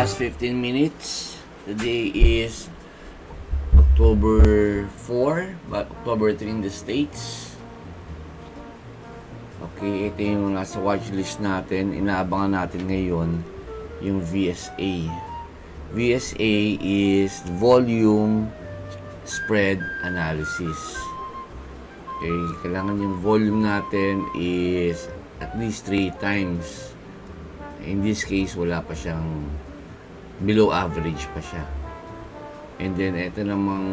past 15 minutes. Today is October 4, but October 3 in the States. Okay, ito yung nasa watchlist natin. Inaabangan natin ngayon yung VSA. VSA is volume spread analysis. Okay, kailangan yung volume natin is at least 3 times. In this case, wala pa siyang, below average pa siya. And then, ito namang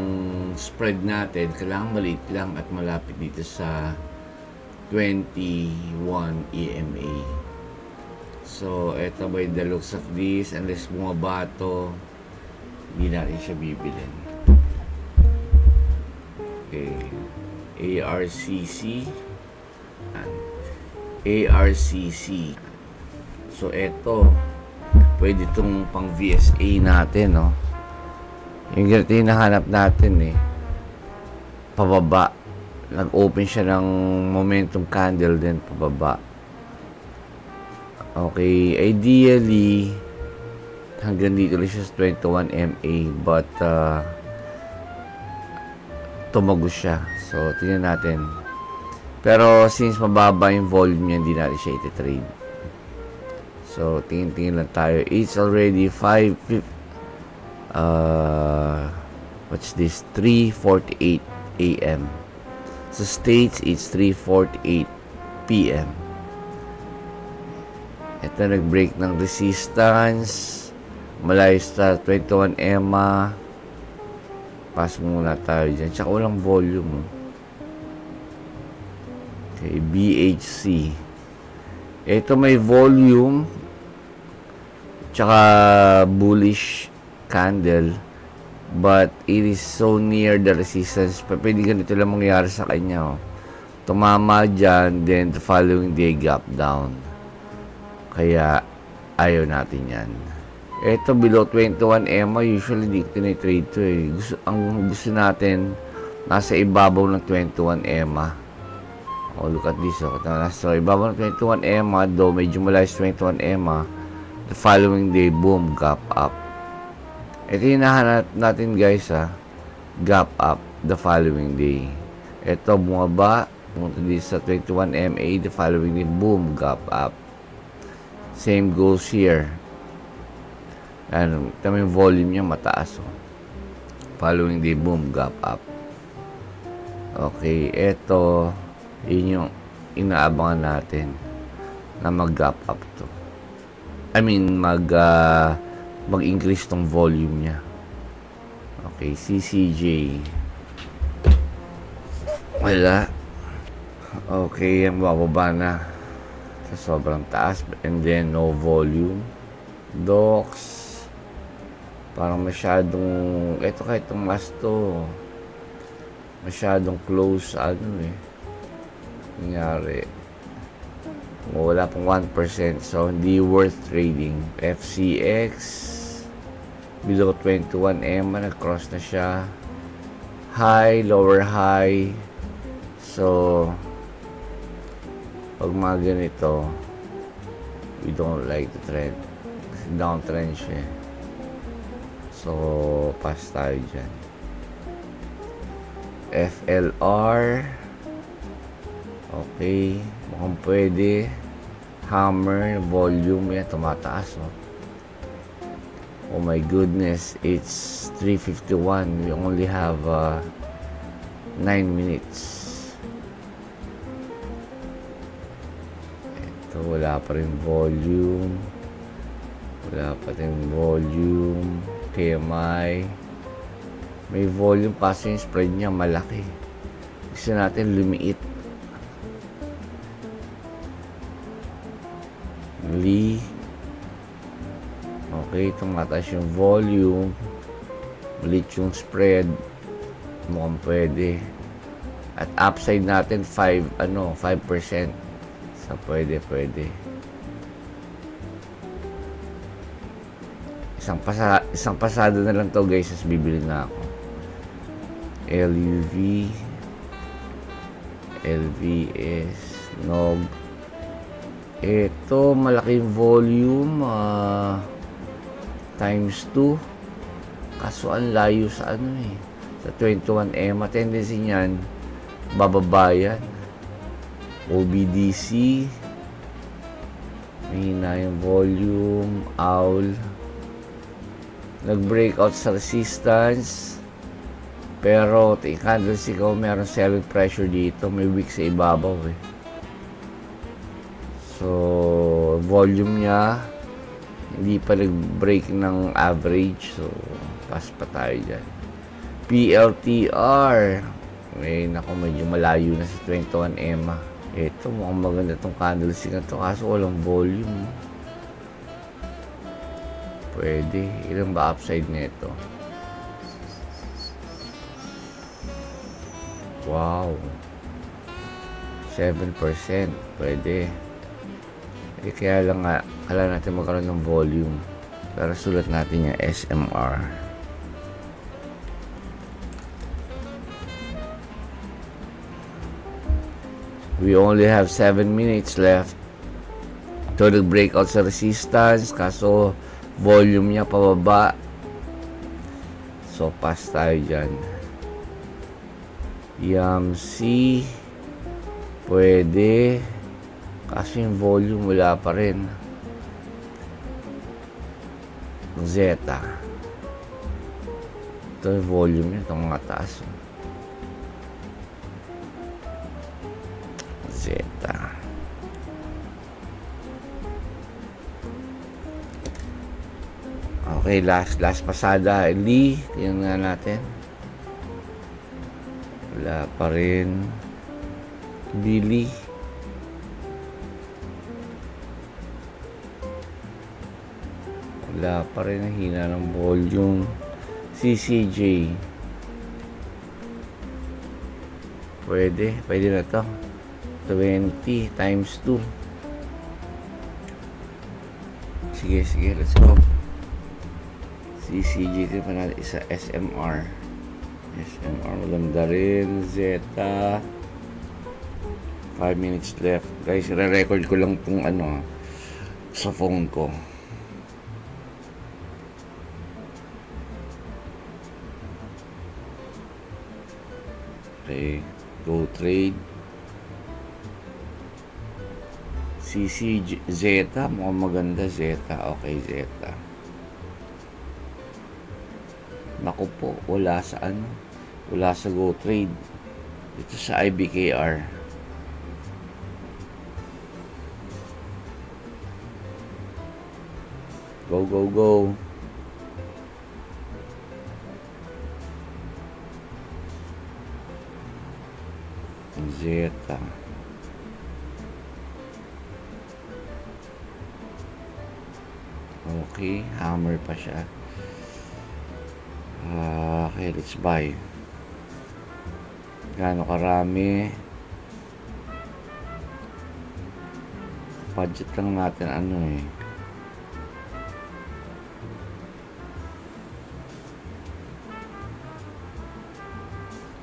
spread natin, kailangan maliit lang at malapit dito sa 21 EMA. So, ito by the looks of this, unless bumaba to, hindi natin siya bibilin. Okay. ARCC. ARCC. So, eto, pwede itong pang VSA natin, no? Yung ganito yung nahanap natin, eh. Pababa. Nag-open siya ng momentum candle din, pababa. Okay, ideally, hanggang dito lang siya sa 21 MA, but, tumago siya. So, tingnan natin. Pero, since mababa yung volume niya, hindi natin siya iti-trade. So, tingin-tingin lang tayo. It's already 3:48 AM. Sa States, it's 3:48 PM. Ito, nag-break ng resistance. Malayo sa 21 EMA. Pass muna tayo dyan. Tsaka walang volume. Okay, BHC. Ito may volume tsaka bullish candle, but it is so near the resistance. Pwede ganito lang mangyari sa kanya, oh. Tumama dyan, then the following day gap down. Kaya ayaw natin yan. Ito below 21 EMA, usually di ko tinitrade to, eh. Ang gusto natin nasa ibabaw ng 21 EMA. Oh, look at this, oh. So, ibabaw ng 21 EMA, though medyo malayo sa 21 EMA, the following day, boom, gap up. Ito yung nahanap natin, guys, ha. Gap up the following day. Ito, bumaba, pumunta dito sa 21 MA, the following day, boom, gap up. Same goes here. Ano, ito yung volume niya, mataas, oh. Following day, boom, gap up. Okay, ito, yun yung inaabangan natin na mag-gap up to. I mean, mag-increase tong volume niya. Okay, CCJ. Wala. Okay, ang bababa na sa sobrang taas. And then, no volume. DOX. Parang masyadong, eto kahit itong mas to, masyadong close, ano eh. Nangyari. Wala pong 1%, so hindi worth trading. FCX below 21 EMA, nag-cross na siya. High, lower high. So pag mga ganito, we don't like the trend. Downtrend siya. So pass tayo dyan. FLR, okay, mukhang pwede. Hammer, volume, yan, tumataas, oh. Oh my goodness, it's 3:51. We only have 9 minutes. Ito, wala pa rin volume. Wala pa rin volume. KMI. May volume, kasi yung spread niya malaki. Gusto natin lumiit. Lee. Okay, tumataas yung volume. Maliit yung spread. Mukhang pwede. At upside natin 5%. So, pwede. Isang pasada na lang to, guys, as bibili na ako. LUV. LVS. NOG. Ito, malaking volume. times 2. Kaso ang layo sa ano eh. Sa 21 EMA. Tendency niyan, bababa yan. OBDC. Mahina yung volume. OWL. Nag-breakout sa resistance. Pero, candlestick ko, meron selling pressure dito. May wick sa ibabaw eh. So, volume niya, hindi pa nag-break ng average. So, pass pa tayo dyan. PLTR. Naku, medyo malayo na sa 21 EMA. Ito, mukhang maganda itong candlestick na ito. Kaso walang volume. Pwede. Ilan ba upside nito? Wow. 7%. Pwede. Kaya lang nga, kailangan natin magkaroon ng volume. Para sulat natin yung SMR. We only have 7 minutes left. Ito nag-breakout sa resistance. Kaso, volume niya pababa. So, pass tayo dyan. YAMC. Pwede. Kasi yung volume wala pa rin. Zeta. Ito yung volume niya. Itong mga taas. Zeta. Okay, last pasada. Lee. Tingnan nga natin. Wala pa rin. Billy. Wala pa rin. Hina ng volume. CCJ. Pwede na to. 20 times 2. Sige, let's go. CCJ, ito pa natin isa. SMR maganda rin. Zeta. 5 minutes left. Guys, re-record ko lang itong ano sa phone ko. Okay, go trade. CC Zeta, mukhang maganda Zeta. Okay, Zeta. Naku po, wala sa ano, wala sa go trade. Ito sa IBKR. Go. Zeta. Okay, hammer pa siya. Okay, let's buy. Gaano karami? Budget lang natin ano eh.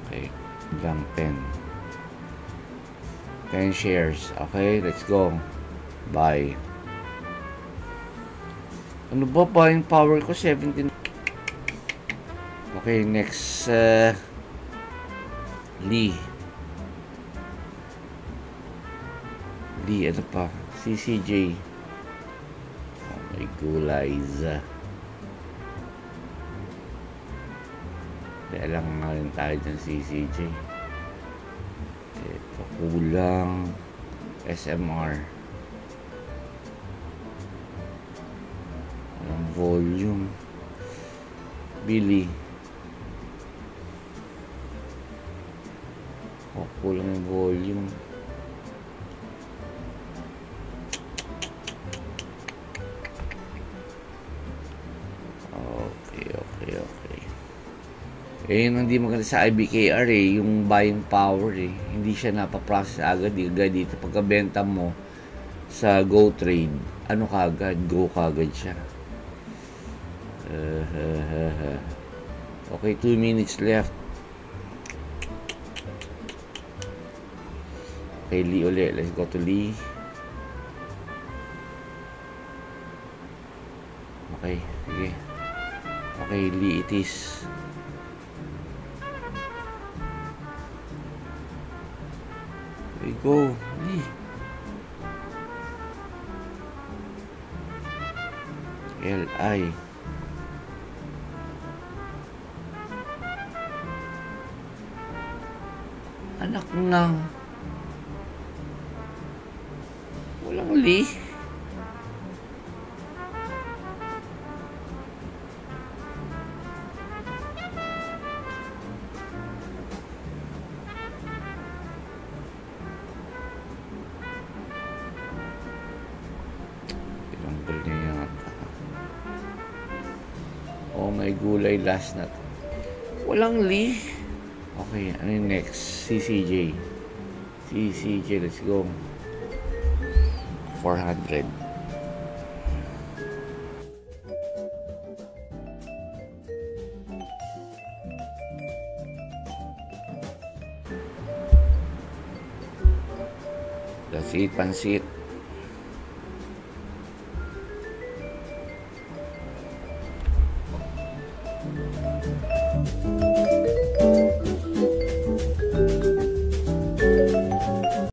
Okay, lang 10 shares. Okay, let's go. Buy. Ano ba buying power ko? 17. Okay, next Lee, ano pa? CCJ. Oh my guys. Kaya lang nga rin tayo dyan CCJ. Ito, kulang. SMR. Walang volume. Billy. Kulang yung volume. Okay. Hindi maganda sa IBKR yung buying power hindi siya napaprocess agad dito pagkabenta mo sa Go Trade. Ano kagad? Go kagad siya. Okay, 2 minutes left. Okay, Lee ulit. Let's go to Lee. Okay, sige. Okay, Lee it is. There we go, Lee. L-I. Anak ng... Walang Lee. Tinanggal niya yata. Oh, may gulay last na. Walang Lee. Okay, ano yung next? CCJ. CCJ, let's go. 400. That's it, pansit.